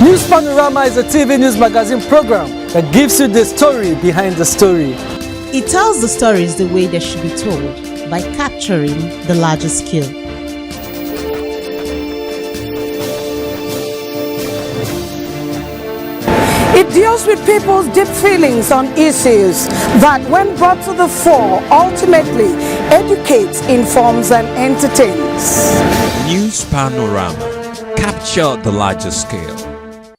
News Panorama is a TV news magazine program that gives you the story behind the story. It tells the stories the way they should be told by capturing the larger scale. It deals with people's deep feelings on issues that, when brought to the fore, ultimately educates, informs, and entertains. News Panorama. Capture the larger scale.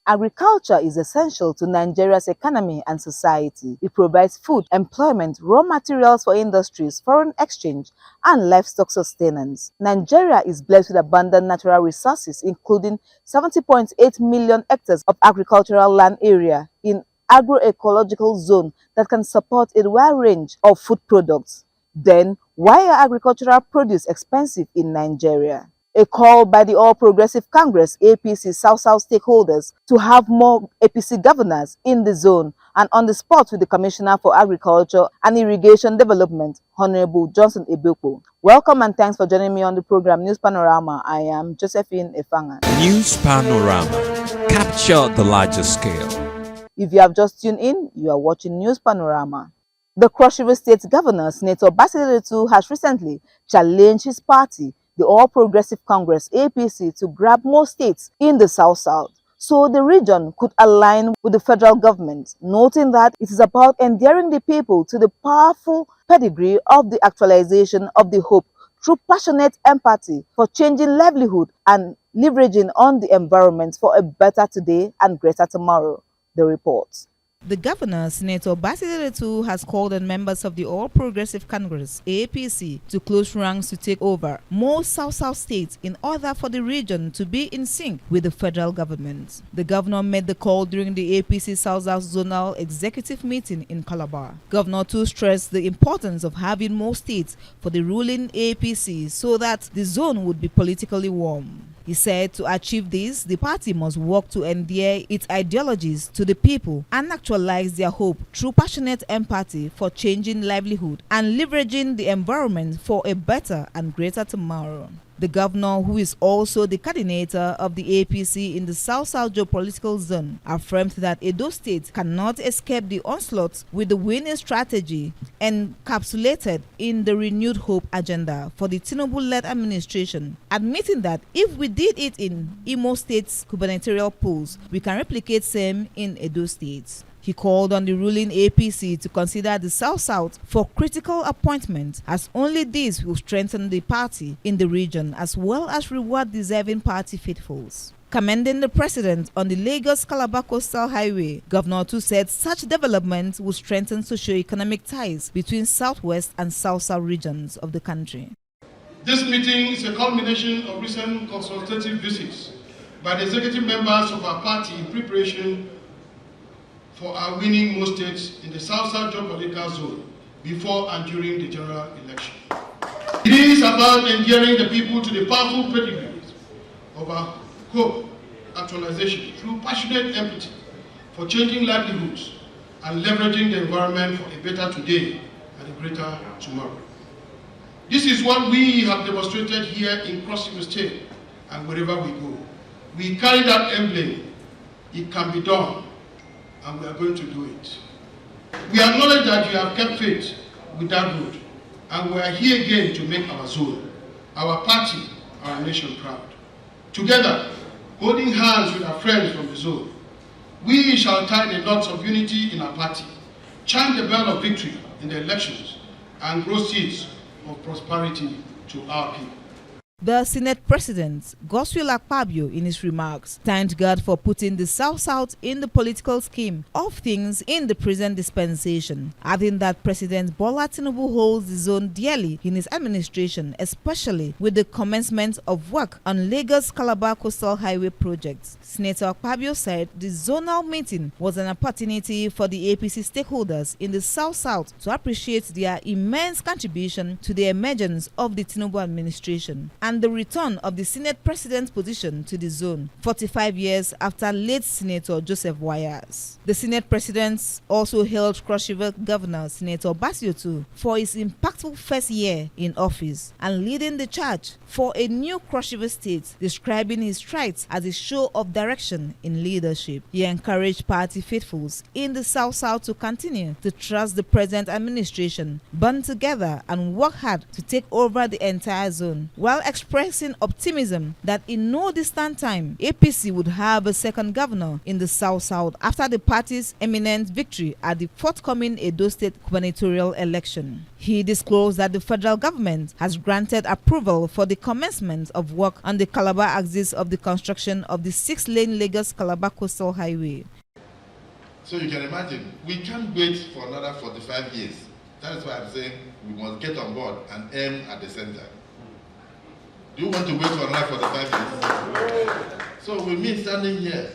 Agriculture is essential to Nigeria's economy and society. It provides food, employment, raw materials for industries, foreign exchange, and livestock sustenance. Nigeria is blessed with abundant natural resources, including 70.8 million hectares of agricultural land area in agroecological zone that can support a wide range of food products. Then, why are agricultural produce expensive in Nigeria? A call by the All Progressive Congress APC South South stakeholders to have more APC governors in the zone and on the spot with the Commissioner for Agriculture and Irrigation Development, Honorable Johnson Eboko. Welcome and thanks for joining me on the program News Panorama. I am Josephine Efanga. News Panorama. Capture the larger scale. If you have just tuned in, you are watching News Panorama. The Cross River State Governor, Senator Basiletu, has recently challenged his party, the All Progressive Congress APC, to grab more states in the South South so the region could align with the federal government, noting that it is about endearing the people to the powerful pedigree of the actualization of the hope through passionate empathy for changing livelihood and leveraging on the environment for a better today and greater tomorrow. The report. The governor, Senator Basiletu, has called on members of the All Progressive Congress APC to close ranks to take over more South-South states in order for the region to be in sync with the federal government. The governor made the call during the APC South South Zonal Executive meeting in Calabar. Governor too stressed the importance of having more states for the ruling APC so that the zone would be politically warm. He said to achieve this, the party must work to endear its ideologies to the people and actualize their hope through passionate empathy for changing livelihood and leveraging the environment for a better and greater tomorrow. The governor, who is also the coordinator of the APC in the South-South geopolitical zone, affirmed that Edo State cannot escape the onslaught with the winning strategy encapsulated in the renewed hope agenda for the Tinubu-led administration, admitting that if we did it in Imo State's gubernatorial polls, we can replicate same in Edo State. He called on the ruling APC to consider the South-South for critical appointment, as only this will strengthen the party in the region as well as reward deserving party faithfuls. Commending the president on the Lagos-Calabar Coastal Highway, Governor Tu said such development will strengthen socio-economic ties between southwest and south-south regions of the country. This meeting is a culmination of recent consultative visits by the executive members of our party in preparation for our winning most states in the South-South geopolitical zone before and during the general election. It is about endearing the people to the powerful pedigree of our hope actualization through passionate empathy for changing livelihoods and leveraging the environment for a better today and a greater tomorrow. This is what we have demonstrated here in Cross River State and wherever we go. We carry that emblem. It can be done. And we are going to do it. We acknowledge that you have kept faith with that road, and we are here again to make our zone, our party, our nation proud. Together, holding hands with our friends from the zone, we shall tie the knots of unity in our party, chant the bell of victory in the elections, and grow seeds of prosperity to our people. The Senate President, Godswill Akpabio, in his remarks, thanked God for putting the South-South in the political scheme of things in the present dispensation, adding that President Bola Tinubu holds the zone dearly in his administration, especially with the commencement of work on Lagos-Calabar Coastal Highway projects. Senator Akpabio said the zonal meeting was an opportunity for the APC stakeholders in the South-South to appreciate their immense contribution to the emergence of the Tinubu administration and the return of the Senate President's position to the zone 45 years after late Senator Joseph Wayers. The Senate President also hailed Cross River Governor Senator Basiotu for his impactful first year in office and leading the charge for a new Cross River state, describing his strides as a show of direction in leadership. He encouraged party faithfuls in the South South to continue to trust the present administration, band together and work hard to take over the entire zone, while expressing optimism that in no distant time, APC would have a second governor in the South South after the party's eminent victory at the forthcoming Edo State gubernatorial election. He disclosed that the federal government has granted approval for the commencement of work on the Calabar axis of the construction of the 6-lane Lagos-Calabar Coastal Highway. So you can imagine, we can't wait for another 45 years. That is why I'm saying we must get on board and aim at the center. Do you want to wait for another 45 years? So with me standing here,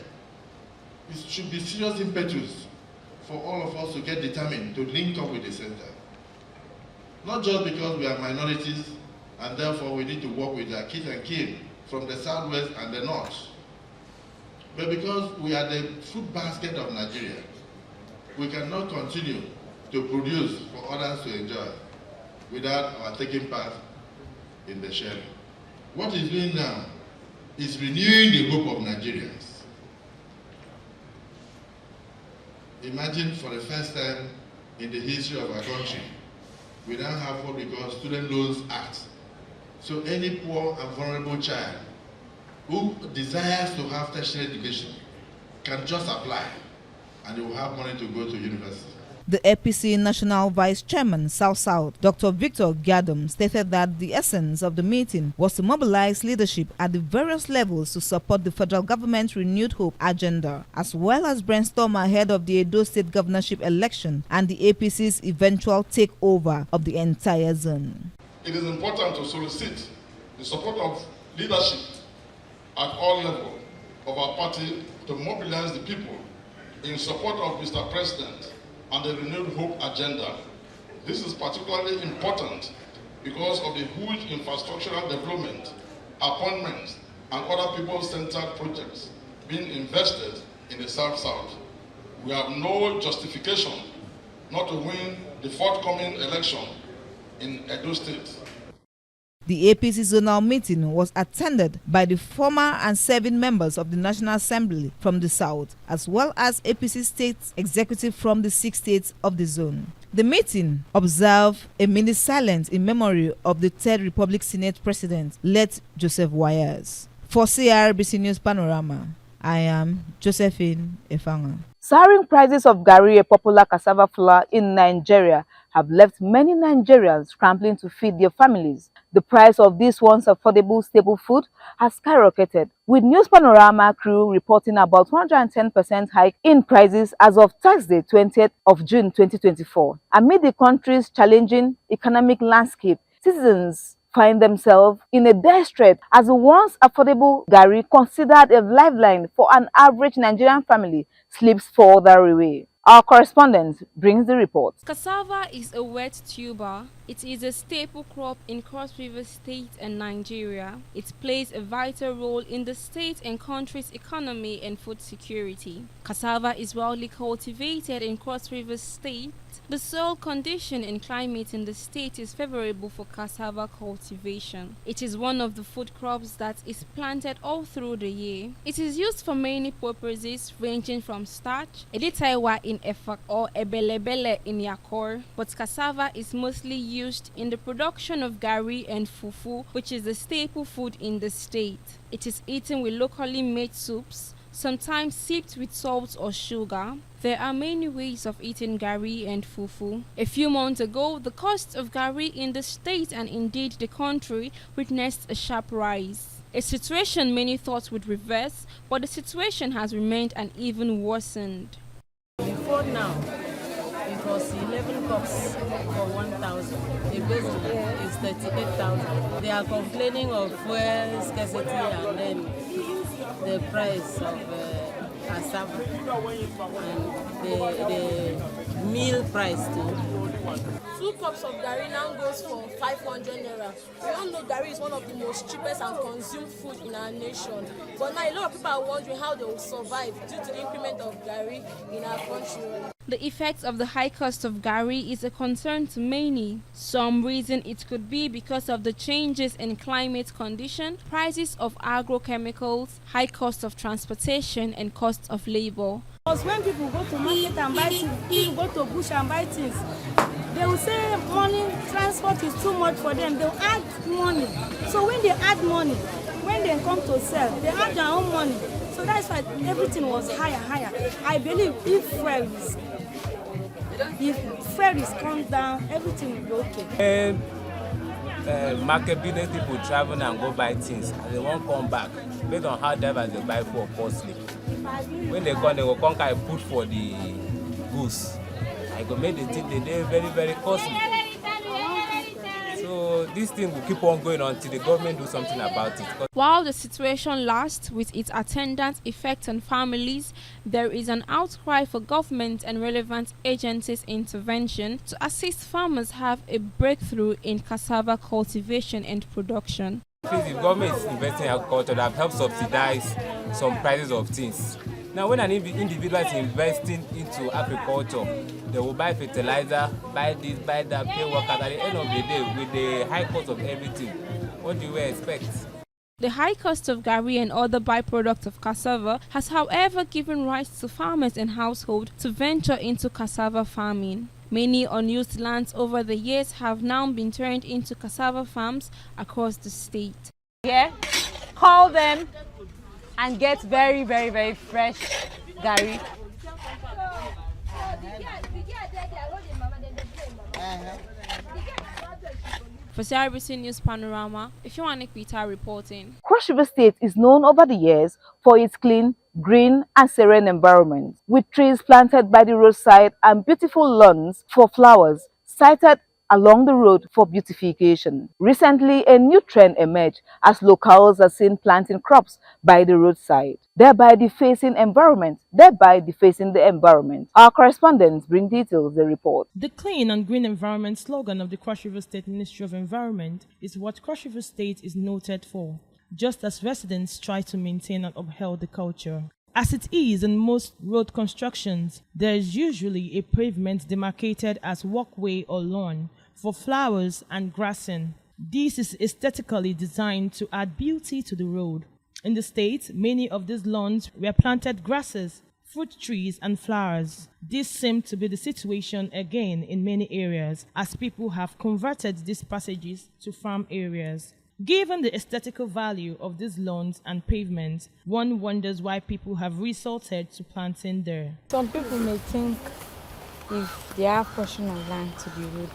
it should be serious impetus for all of us to get determined to link up with the center. Not just because we are minorities and therefore we need to work with our kids and kin from the southwest and the north, but because we are the food basket of Nigeria. We cannot continue to produce for others to enjoy without our taking part in the sharing. What he's doing now is renewing the hope of Nigerians. Imagine for the first time in the history of our country, we now have what we call Student Loans Act. So any poor and vulnerable child who desires to have tertiary education can just apply and they will have money to go to university. The APC National Vice Chairman, South South, Dr. Victor Giadom, stated that the essence of the meeting was to mobilize leadership at the various levels to support the federal government's renewed hope agenda, as well as brainstorm ahead of the Edo State governorship election and the APC's eventual takeover of the entire zone. It is important to solicit the support of leadership at all levels of our party to mobilize the people in support of Mr. President and the renewed hope agenda. This is particularly important because of the huge infrastructural development, appointments, and other people-centered projects being invested in the South South. We have no justification not to win the forthcoming election in Edo State. The APC zonal meeting was attended by the former and serving members of the National Assembly from the South, as well as APC State Executive from the 6 states of the zone. The meeting observed a minute silence in memory of the Third Republic Senate President, late Joseph Wayers. For CRBC News Panorama, I am Josephine Efanga. Soaring prices of garri, a popular cassava flour in Nigeria, have left many Nigerians scrambling to feed their families. The price of this once affordable staple food has skyrocketed, with News Panorama crew reporting about 110% hike in prices as of Thursday, 20th of June 2024. Amid the country's challenging economic landscape, citizens find themselves in a dire strait as the once affordable garri, considered a lifeline for an average Nigerian family, slips further away. Our correspondent brings the report. Cassava is a wet tuber. It is a staple crop in Cross River State and Nigeria. It plays a vital role in the state and country's economy and food security. Cassava is widely cultivated in Cross River State. The soil condition and climate in the state is favorable for cassava cultivation. It is one of the food crops that is planted all through the year. It is used for many purposes ranging from starch, editaiwa in Efak or ebelebele in Yakor, but cassava is mostly used in the production of garri and fufu, which is the staple food in the state. It is eaten with locally made soups, sometimes sipped with salt or sugar. There are many ways of eating garri and fufu. A few months ago, the cost of garri in the state and indeed the country witnessed a sharp rise. A situation many thought would reverse, but the situation has remained and even worsened. Before now, in was 11 cups for 1,000. The base is 38,000. They are complaining of fuel scarcity and then the price of cassava and the meal price too. 2 cups of garri now goes for 500 naira. We all know garri is one of the most cheapest and consumed food in our nation. But now a lot of people are wondering how they will survive due to the increment of garri in our country. The effects of the high cost of garri is a concern to many. Some reason it could be because of the changes in climate condition, prices of agrochemicals, high cost of transportation, and cost of labor. Because when people go to market and buy things, people go to bush and buy things, they will say money, transport is too much for them. They will add money. So when they add money, when they come to sell, they add their own money. So that's why everything was higher. I believe if ferries comes down, everything will be okay. Market business people travel and go buy things and they won't come back based on how drivers they buy for costly. When they will come and put for the goods. I go make the thing they very, very costly. So this thing will keep on going until the government do something about it. While the situation lasts with its attendant effect on families, there is an outcry for government and relevant agencies' intervention to assist farmers have a breakthrough in cassava cultivation and production. If the government is investing in agriculture, that helps subsidize some prices of things. Now, when an individual is investing into agriculture, they will buy fertilizer, buy this, buy that, pay workers. At the end of the day, with the high cost of everything, what do you expect? The high cost of garri and other byproducts of cassava has, however, given rise to farmers and households to venture into cassava farming. Many unused lands over the years have now been turned into cassava farms across the state. Yeah, call them and get very, very, very fresh garri. For CRBC News Panorama, if you want to quit our reporting. Cross River State is known over the years for its clean, green and serene environment, with trees planted by the roadside and beautiful lawns for flowers sited along the road for beautification. Recently, a new trend emerged as locals are seen planting crops by the roadside, thereby defacing the environment. Our correspondents bring details of the report. The Clean and Green Environment slogan of the Cross River State Ministry of Environment is what Cross River State is noted for, just as residents try to maintain and uphold the culture. As it is in most road constructions, there is usually a pavement demarcated as walkway or lawn for flowers and grassing. This is aesthetically designed to add beauty to the road. In the state, many of these lawns were planted grasses, fruit trees and flowers. This seems to be the situation again in many areas as people have converted these passages to farm areas. Given the aesthetical value of these lawns and pavements, one wonders why people have resorted to planting there. Some people may think if they have portion of land to the road,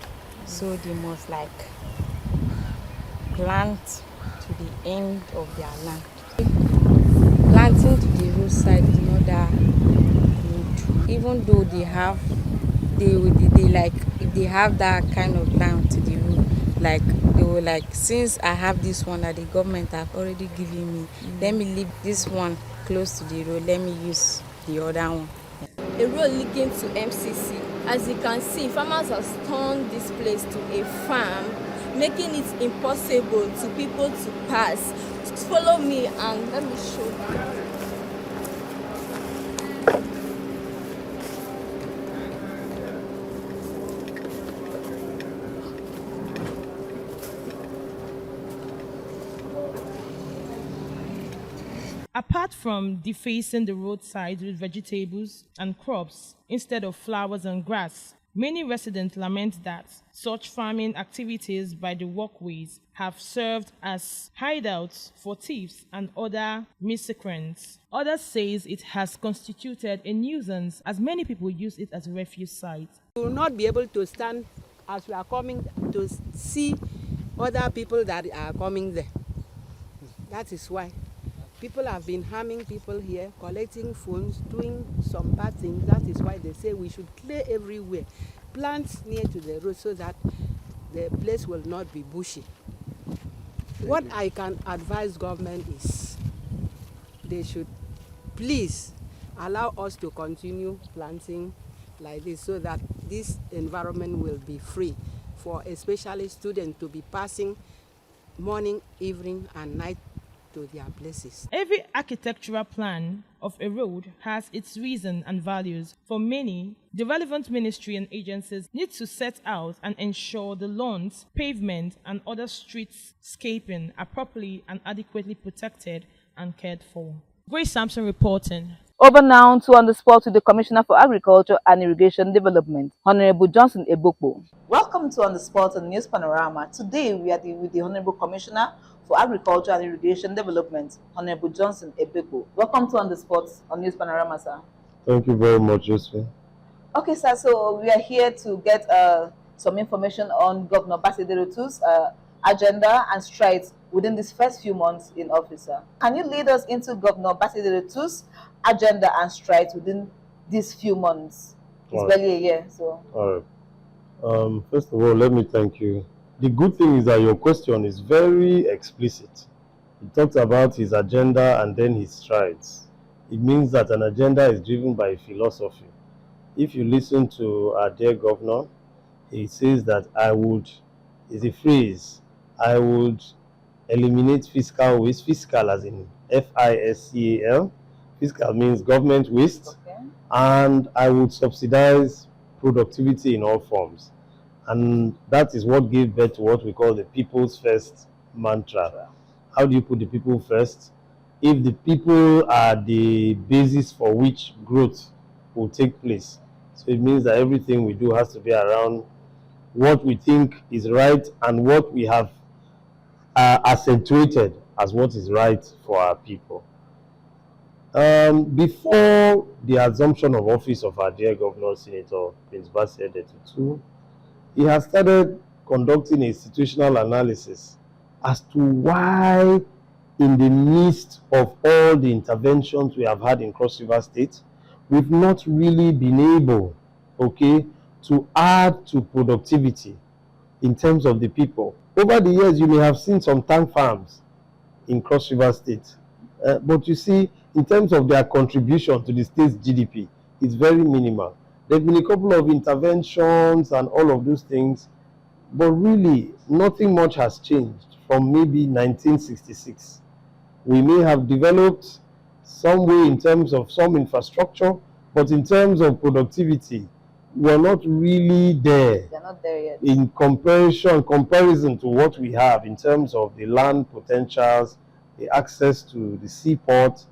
so they must plant to the end of their land. Planting to the roadside is not that good. Even though if they have that kind of land to the road, they were since I have this one that the government have already given me, let me leave this one close to the road, let me use the other one. A road leading to MCC. As you can see, farmers have turned this place to a farm, making it impossible to people to pass. Just follow me and let me show you. Apart from defacing the roadside with vegetables and crops instead of flowers and grass, many residents lament that such farming activities by the walkways have served as hideouts for thieves and other miscreants. Others say it has constituted a nuisance as many people use it as a refuge site. We will not be able to stand as we are coming to see other people that are coming there. That is why. People have been harming people here, collecting phones, doing some bad things. That is why they say we should clear everywhere. plant near to the road so that the place will not be bushy. What I can advise government is they should please allow us to continue planting like this so that this environment will be free for especially students to be passing morning, evening and night to their places. Every architectural plan of a road has its reason and values. For many, the relevant ministry and agencies need to set out and ensure the lawns, pavement, and other streetscaping are properly and adequately protected and cared for. Grace Sampson reporting. Over now to On the Spot with the Commissioner for Agriculture and Irrigation Development, Honorable Johnson Ebokpo. Welcome to On the Spot on News Panorama. Today we are with the Honorable Commissioner for Agriculture and Irrigation Development, Honorable Johnson Ebokpo. Welcome to On the Spot on News Panorama, sir. Thank you very much, Josephine. Okay, sir, so we are here to get some information on Governor Basiderotu's agenda and strides within these first few months in office, sir. Can you lead us into Governor Basiderotu's agenda and strides within these few months? It's barely a year, so. All right. First of all, let me thank you. The good thing is that your question is very explicit. He talks about his agenda and then his strides. It means that an agenda is driven by philosophy. If you listen to our dear governor, he says that is a phrase, I would eliminate fiscal waste, fiscal as in F-I-S-C-A-L. Fiscal means government waste, okay. And I would subsidize productivity in all forms. And that is what gave birth to what we call the people's first mantra. How do you put the people first? If the people are the basis for which growth will take place. So it means that everything we do has to be around what we think is right and what we have accentuated as what is right for our people. Before the assumption of office of our dear Governor, Senator Prince Basiderotu, he has started conducting a situational analysis as to why, in the midst of all the interventions we have had in Cross River State, we've not really been able, okay, to add to productivity in terms of the people. Over the years, you may have seen some tank farms in Cross River State, but you see, in terms of their contribution to the state's GDP, it's very minimal. There have been a couple of interventions and all of those things, but really nothing much has changed from maybe 1966. We may have developed some way in terms of some infrastructure, but in terms of productivity, we're not really there. They're not there yet. In comparison to what we have in terms of the land potentials, the access to the seaport,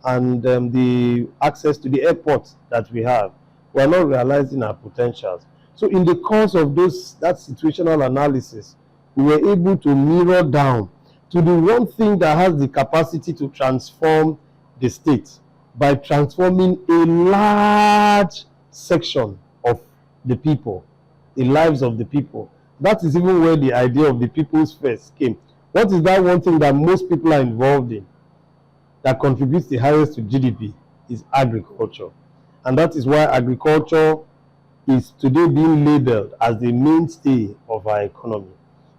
and the access to the airport that we have. We're not realizing our potentials. So in the course of that situational analysis, we were able to mirror down to the one thing that has the capacity to transform the state by transforming a large section of the people, the lives of the people. That is even where the idea of the people's first came. What is that one thing that most people are involved in that contributes the highest to GDP? Is agriculture. And that is why agriculture is today being labeled as the mainstay of our economy.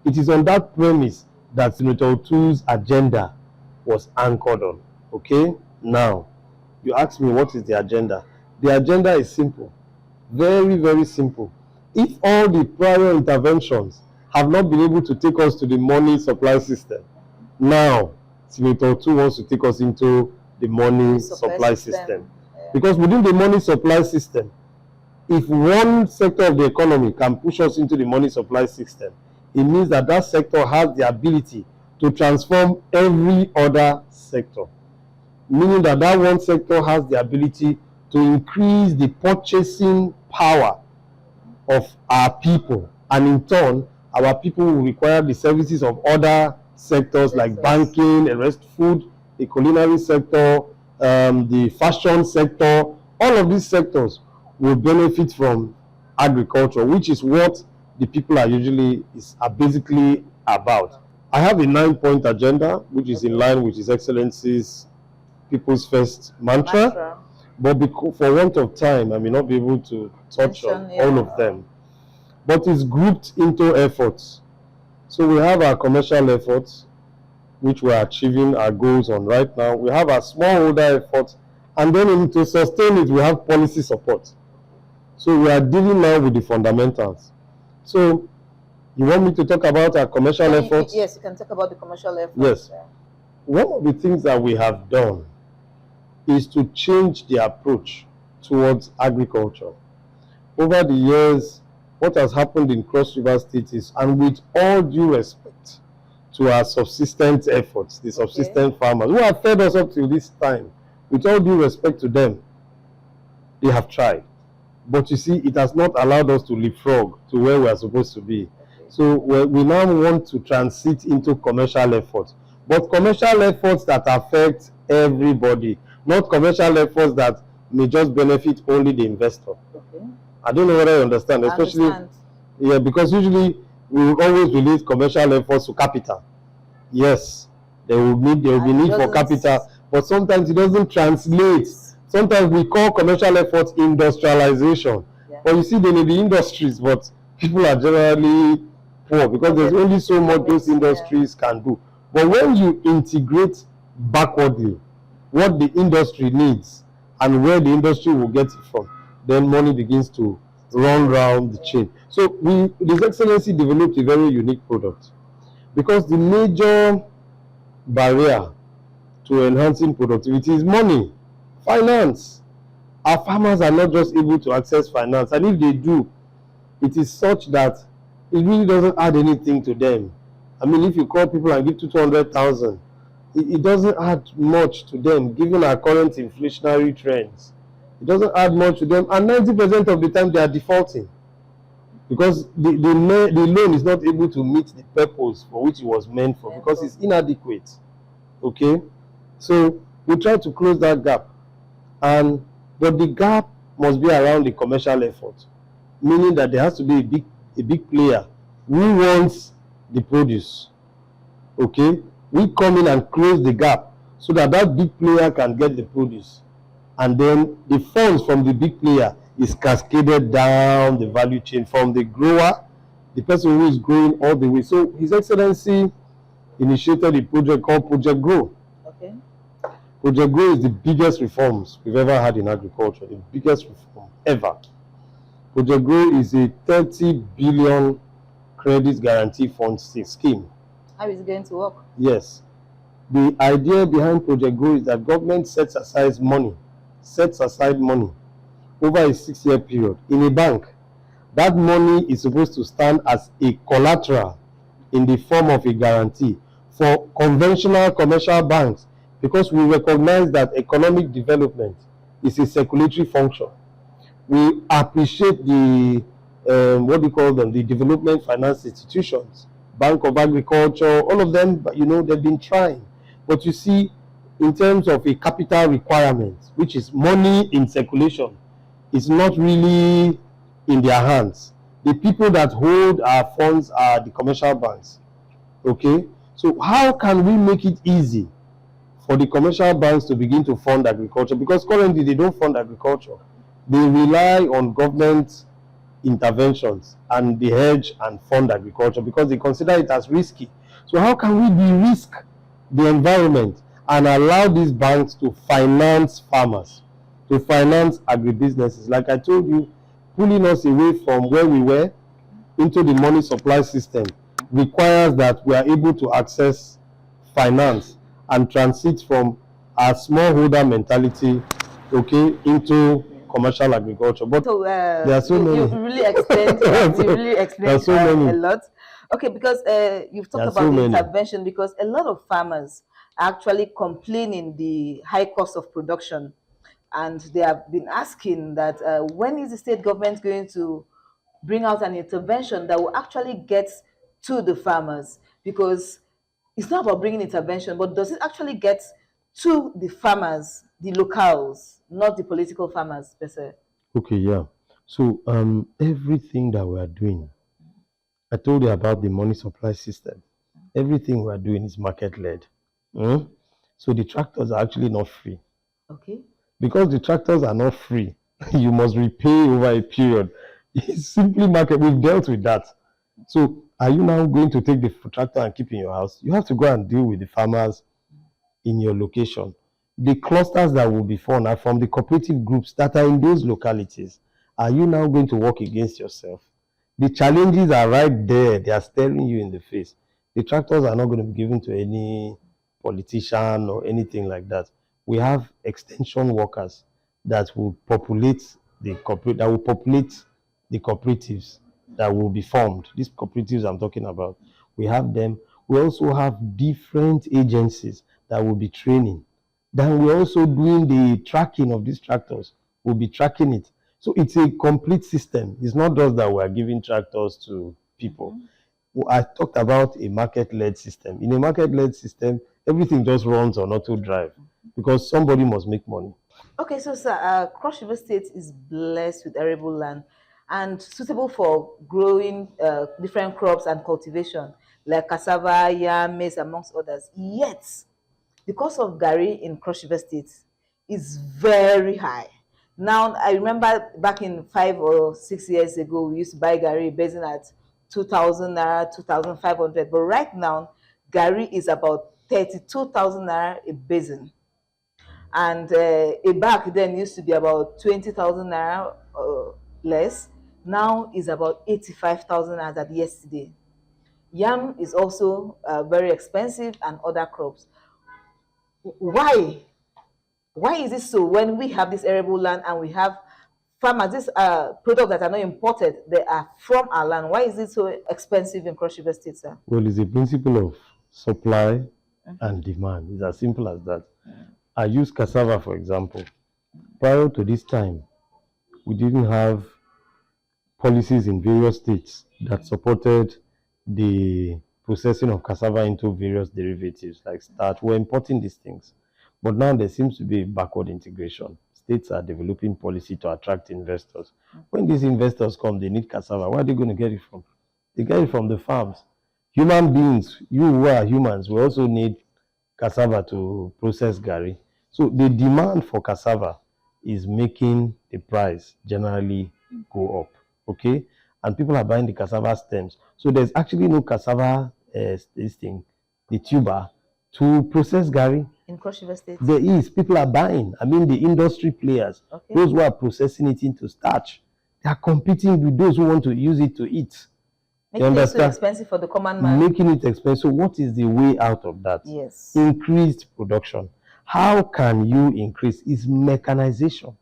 It is on that premise that Senator Otu's agenda was anchored on. Okay? Now, you ask me what is the agenda. The agenda is simple. Very, very simple. If all the prior interventions have not been able to take us to the money supply system, now Senator Otu wants to take us into the money supply system. Yeah. Because within the money supply system, if one sector of the economy can push us into the money supply system, it means that that sector has the ability to transform every other sector. Meaning that that one sector has the ability to increase the purchasing power of our people. And in turn, our people will require the services of other sectors like banking, food, the culinary sector, the fashion sector. All of these sectors will benefit from agriculture, which is what the people are basically about. I have a 9-point agenda, which is in line with His Excellency's People's First mantra. But for want of time, I may not be able to touch on all of them. but it's grouped into efforts. So we have our commercial efforts, which we're achieving our goals on right now. We have our smallholder efforts, and then to sustain it, we have policy support. So we are dealing now with the fundamentals. So you want me to talk about our commercial efforts? Yes, you can talk about the commercial efforts. Yes. One of the things that we have done is to change the approach towards agriculture. Over the years, what has happened in Cross River State is, and with all due respect to our subsistence efforts, the subsistence farmers who have fed us up till this time, with all due respect to them, they have tried. But you see, it has not allowed us to leapfrog to where we are supposed to be. So we now want to transit into commercial efforts. But commercial efforts that affect everybody, not commercial efforts that may just benefit only the investor. I don't know whether I understand, especially, yeah, because usually we will always relate commercial efforts to capital. Yes, there will be need for capital, but sometimes it doesn't translate. Sometimes we call commercial efforts industrialization, but you see, there may be industries, but people are generally poor because there's only so much those industries can do. But when you integrate backwardly what the industry needs and where the industry will get it from, then money begins to run round the chain. So His Excellency developed a very unique product, because the major barrier to enhancing productivity is money, finance. Our farmers are not just able to access finance, and if they do, it is such that it really doesn't add anything to them. I mean, if you call people and give 200,000, it doesn't add much to them, given our current inflationary trends. It doesn't add much to them, and 90% of the time they are defaulting because the loan is not able to meet the purpose for which it was meant for, because it's inadequate. Okay, so we try to close that gap, but the gap must be around the commercial effort, meaning that there has to be a big player who wants the produce. Okay, we come in and close the gap so that big player can get the produce, and then the funds from the big player is cascaded down the value chain from the grower, the person who is growing, all the way. So His Excellency initiated a project called Project Grow. Okay. Project Grow is the biggest reforms we've ever had in agriculture, the biggest reform ever. Project Grow is a 30 billion credit guarantee fund scheme. How is it going to work? Yes. The idea behind Project Grow is that government sets aside money over a 6-year period in a bank. That money is supposed to stand as a collateral in the form of a guarantee for conventional commercial banks, because we recognize that economic development is a circulatory function. We appreciate the the development finance institutions, Bank of Agriculture, all of them, they've been trying. But you see, in terms of a capital requirement, which is money in circulation, is not really in their hands. The people that hold our funds are the commercial banks. Okay, so how can we make it easy for the commercial banks to begin to fund agriculture? Because currently they don't fund agriculture. They rely on government interventions and they hedge and fund agriculture because they consider it as risky. So how can we de-risk the environment and allow these banks to finance farmers, to finance agribusinesses? Like I told you, pulling us away from where we were into the money supply system requires that we are able to access finance and transit from our smallholder mentality, okay, into commercial agriculture. But so, there are so many. You really explained a lot. Okay, because you've talked about the intervention, because a lot of farmers are actually complaining the high cost of production, and they have been asking that when is the state government going to bring out an intervention that will actually get to the farmers? Because it's not about bringing intervention, but does it actually get to the farmers, the locals, not the political farmers per se? Okay, yeah. So everything that we are doing, I told you about the money supply system. Everything we are doing is market-led. So the tractors are actually not free. Okay. Because the tractors are not free, you must repay over a period. It's simply market. We've dealt with that. So are you now going to take the tractor and keep in your house? You have to go and deal with the farmers in your location. The clusters that will be formed are from the cooperative groups that are in those localities. Are you now going to work against yourself? The challenges are right there. They are staring you in the face. The tractors are not going to be given to any politician or anything like that. We have extension workers that will populate the cooperatives that will be formed. These cooperatives I'm talking about, we have them. We also have different agencies that will be training. Then we're also doing the tracking of these tractors. We'll be tracking it. So it's a complete system. It's not just that we're giving tractors to people. I talked about a market-led system. In a market-led system, everything just runs on auto drive because somebody must make money. Okay, so sir, Cross River State is blessed with arable land and suitable for growing different crops and cultivation like cassava, yam, maize, amongst others. Yet, the cost of garri in Cross River State is very high. Now, I remember back in 5 or 6 years ago, we used to buy garri based at 2,000 naira, 2,500. But right now, garri is about 32,000 naira a basin. And a bag then used to be about 20,000 naira less. Now is about 85,000 as at yesterday. Yam is also very expensive, and other crops. Why? Why is it so when we have this arable land and we have farmers, these products that are not imported, they are from our land? Why is it so expensive in Cross River State, sir? Well, it's a principle of supply and demand. It's as simple as that. I use cassava, for example. Prior to this time, we didn't have policies in various states that supported the processing of cassava into various derivatives like starch. We're importing these things. But now there seems to be backward integration. States are developing policy to attract investors. When these investors come, they need cassava. Where are they going to get it from? They get it from the farms. Human beings, you who are humans, we also need cassava to process garri. So the demand for cassava is making the price generally go up, okay? And people are buying the cassava stems. So there's actually no cassava, the tuber, to process garri. In Cross River State? There is. People are buying. I mean, the industry players, those who are processing it into starch, they are competing with those who want to use it to eat. Making it so expensive for the common man. Making it expensive. So what is the way out of that? Yes. Increased production. How can you increase? Is mechanization.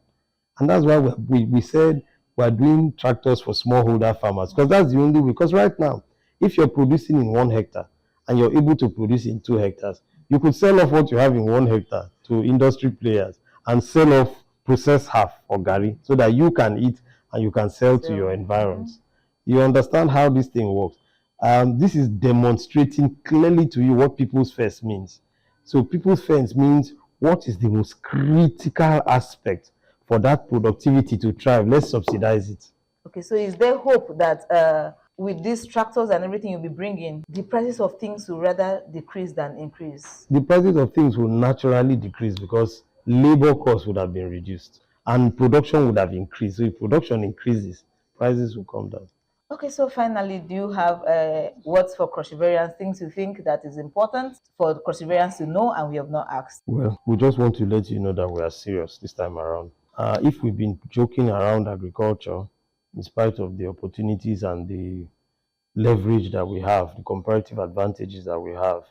And that's why we said we're doing tractors for smallholder farmers, because that's the only way. Because right now, if you're producing in 1 hectare and you're able to produce in 2 hectares, you could sell off what you have in 1 hectare to industry players and sell off, process half for garri so that you can eat and you can sell to your environs. You understand how this thing works. This is demonstrating clearly to you what people's first means. So people's first means what is the most critical aspect for that productivity to thrive. Let's subsidize it. Okay, so is there hope that with these tractors and everything you'll be bringing, the prices of things will rather decrease than increase? The prices of things will naturally decrease because labor costs would have been reduced and production would have increased. So if production increases, prices will come down. Okay, so finally, do you have words for Cross Riverians, things you think that is important for Cross Riverians to know and we have not asked? Well, we just want to let you know that we are serious this time around. If we've been joking around agriculture, in spite of the opportunities and the leverage that we have, the comparative advantages that we have,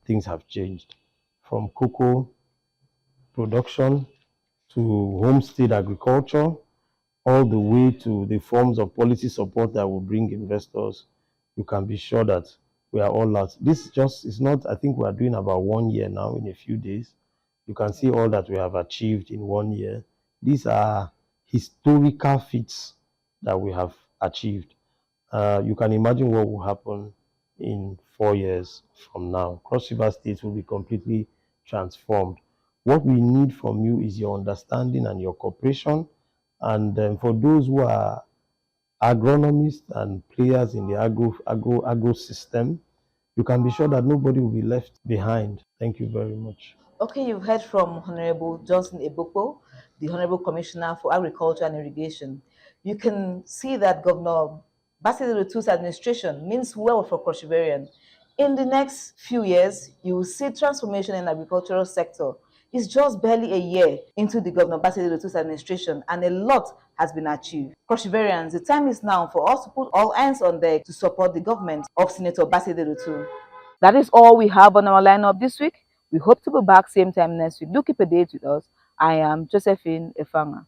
things have changed. From cocoa production to homestead agriculture, all the way to the forms of policy support that will bring investors, you can be sure that we are all out. This just is not, I think we are doing about 1 year now in a few days. You can see all that we have achieved in 1 year. These are historical feats that we have achieved. You can imagine what will happen in 4 years from now. Cross River State will be completely transformed. What we need from you is your understanding and your cooperation. And for those who are agronomists and players in the agro system, you can be sure that nobody will be left behind. Thank you very much. Okay, you've heard from Honorable Johnson Eboko, the Honorable Commissioner for Agriculture and Irrigation. You can see that Governor Bassey Lutu's administration means well for Cross Riverian. In the next few years, you will see transformation in the agricultural sector. It's just barely a year into the Governor Bassey Lutu's administration, and a lot has been achieved. Cross Riverians, the time is now for us to put all hands on deck to support the government of Senator Bassey Lutu. That is all we have on our lineup this week. We hope to be back same time next week. Do keep a date with us. I am Josephine Efanga.